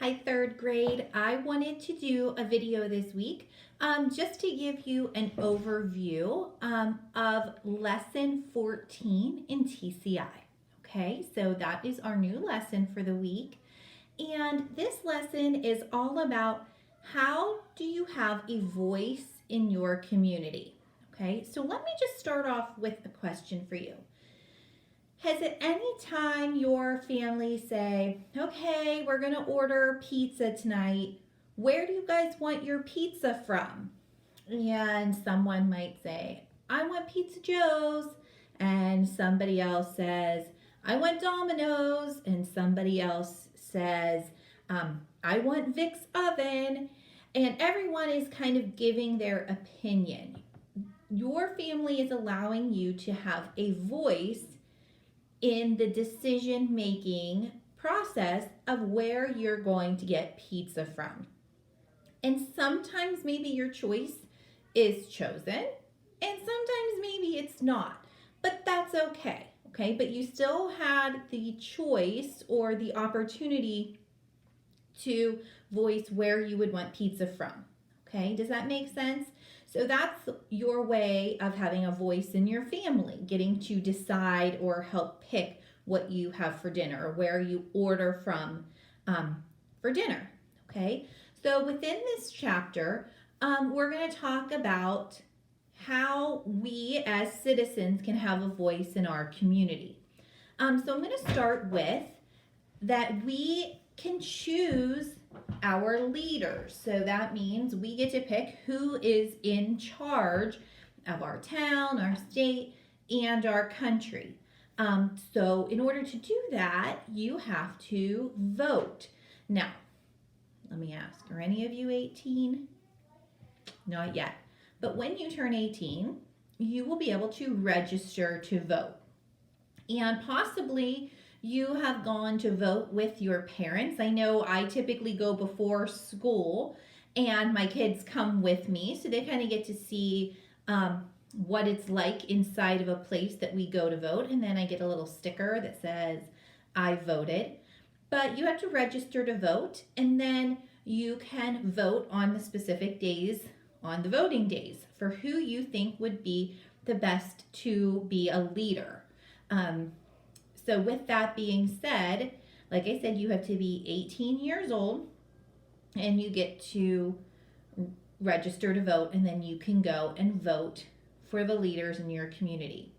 Hi, third grade. I wanted to do a video this week just to give you an overview of lesson 14 in TCI. Okay, so that is our new lesson for the week. And this lesson is all about how do you have a voice in your community? Okay, so let me just start off with a question for you. Has at any time your family say, okay, we're going to order pizza tonight. Where do you guys want your pizza from? And someone might say, I want Pizza Joe's. And somebody else says, I want Domino's. And somebody else says, I want Vic's Oven. And everyone is kind of giving their opinion. Your family is allowing you to have a voice in the decision making process of where you're going to get pizza from. And sometimes maybe your choice is chosen, and sometimes maybe it's not. But that's okay, okay? But you still had the choice or the opportunity to voice where you would want pizza from. Okay, does that make sense? So that's your way of having a voice in your family, getting to decide or help pick what you have for dinner or where you order from for dinner. Okay, so within this chapter, we're going to talk about how we as citizens can have a voice in our community. So I'm going to start with that we can choose our leaders. So that means we get to pick who is in charge of our town, our state, and our country. So in order to do that, you have to vote. Now, let me ask, are any of you 18? Not yet. But when you turn 18, you will be able to register to vote. And possibly you have gone to vote with your parents. I know I typically go before school and my kids come with me, so they kind of get to see what it's like inside of a place that we go to vote. And then I get a little sticker that says I voted. But you have to register to vote, and then you can vote on the specific days, on the voting days, for who you think would be the best to be a leader. So with that being said, like I said, you have to be 18 years old and you get to register to vote, and then you can go and vote for the leaders in your community.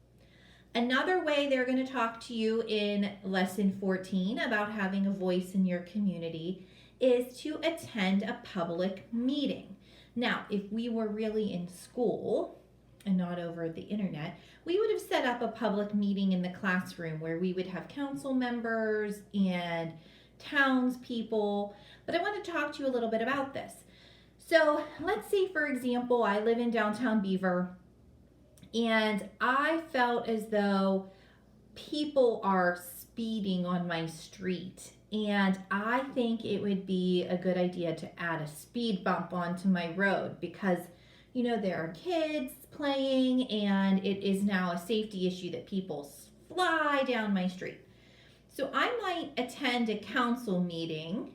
Another way they're going to talk to you in lesson 14 about having a voice in your community is to attend a public meeting. Now, if we were really in school and not over the internet, we would have set up a public meeting in the classroom where we would have council members and townspeople. But I want to talk to you a little bit about this. So let's say, for example, I live in downtown Beaver, and I felt as though people are speeding on my street. And I think it would be a good idea to add a speed bump onto my road because, you know, there are kids playing and it is now a safety issue that people fly down my street. So I might attend a council meeting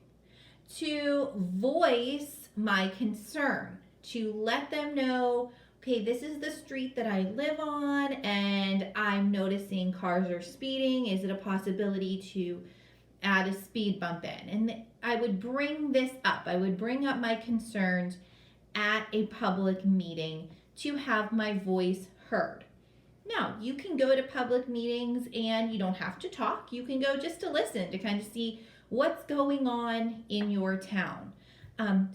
to voice my concern, to let them know, okay, this is the street that I live on and I'm noticing cars are speeding. Is it a possibility to add a speed bump in? And I would bring this up. I would bring up my concerns at a public meeting to have my voice heard. Now, you can go to public meetings and you don't have to talk. You can go just to listen, to kind of see what's going on in your town.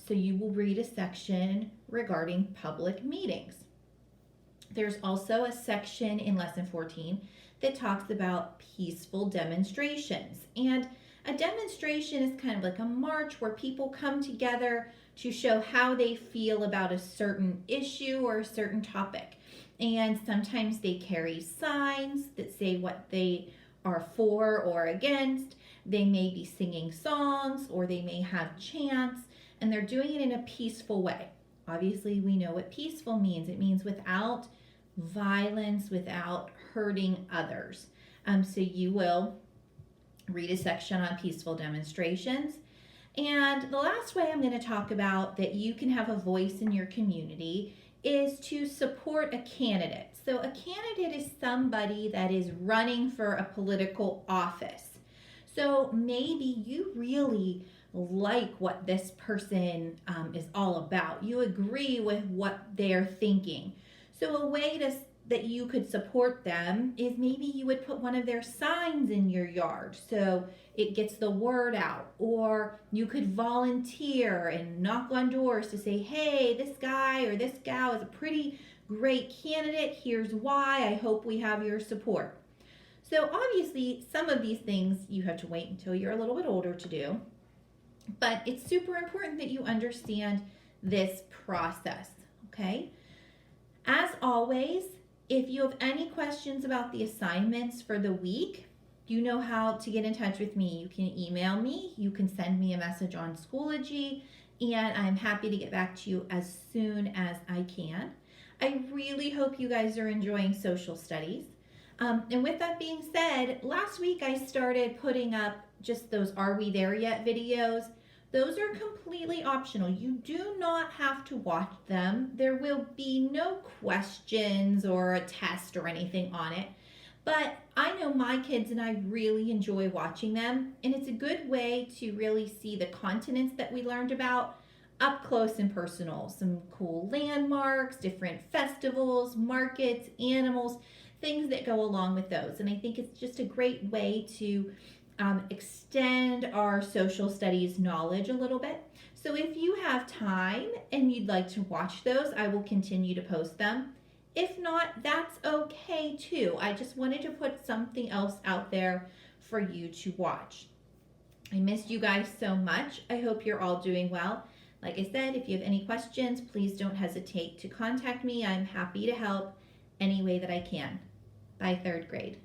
So you will read a section regarding public meetings. There's also a section in lesson 14 that talks about peaceful demonstrations. And a demonstration is kind of like a march where people come together to show how they feel about a certain issue or a certain topic. And sometimes they carry signs that say what they are for or against. They may be singing songs or they may have chants, and they're doing it in a peaceful way. Obviously, we know what peaceful means. It means without violence, without hurting others. So you will read a section on peaceful demonstrations. And the last way I'm going to talk about that you can have a voice in your community is to support a candidate. So, a candidate is somebody that is running for a political office. So, maybe you really like what this person is all about. You agree with what they're thinking. So, a way that you could support them is maybe you would put one of their signs in your yard so it gets the word out, or you could volunteer and knock on doors to say, hey, this guy or this gal is a pretty great candidate, here's why, I hope we have your support. So obviously some of these things you have to wait until you're a little bit older to do, but it's super important that you understand this process. Okay, as always, if you have any questions about the assignments for the week, you know how to get in touch with me. You can email me, you can send me a message on Schoology, and I'm happy to get back to you as soon as I can. I really hope you guys are enjoying social studies. And with that being said, last week I started putting up just those Are We There Yet videos. Those are completely optional. You do not have to watch them. There will be no questions or a test or anything on it. But I know my kids and I really enjoy watching them, and it's a good way to really see the continents that we learned about up close and personal. Some cool landmarks, different festivals, markets, animals, things that go along with those. And I think it's just a great way to extend our social studies knowledge a little bit. So if you have time and you'd like to watch those, I will continue to post them. If not, that's okay too. I just wanted to put something else out there for you to watch. I missed you guys so much. I hope you're all doing well. Like I said, if you have any questions, please don't hesitate to contact me. I'm happy to help any way that I can. Bye, third grade.